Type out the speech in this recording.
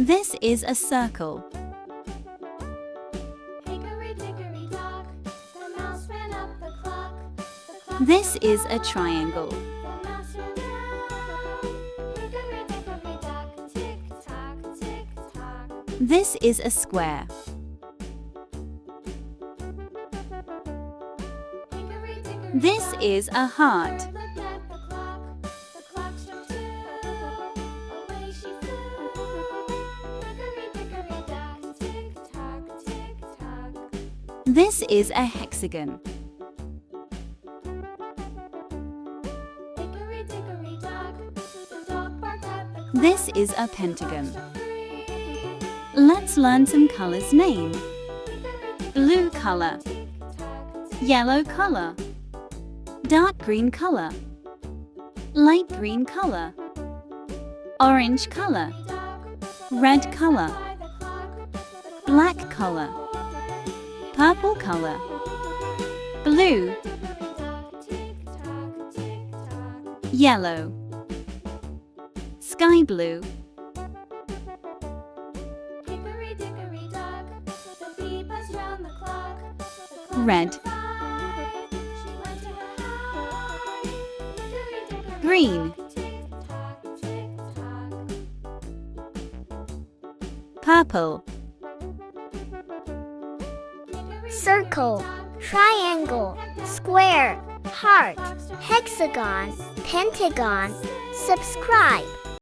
This is a circle. Hickory-dickory-dock, the mouse ran up the clock. This is a triangle. The mouse ran down. Hickory-dickory-dock, tick-tock, tick-tock. This is a square. Hickory-dickory-dock, This is a heart. looked at the clock. The clock struck 2. Away she flew. Hickory-dickory-dock, tick-tock, tick-tock. This is a hexagon. Hickory-dickory-dock, the dog barked at the clock. This is a pentagon. Struck 3. Let's learn some colors name. Blue color, Tick-tock, yellow color, dark green color, light green color, orange color, red color, black color, purple color, blue, yellow, sky blue, red, green, purple, Circle, triangle, square, heart, hexagon, pentagon. Subscribe.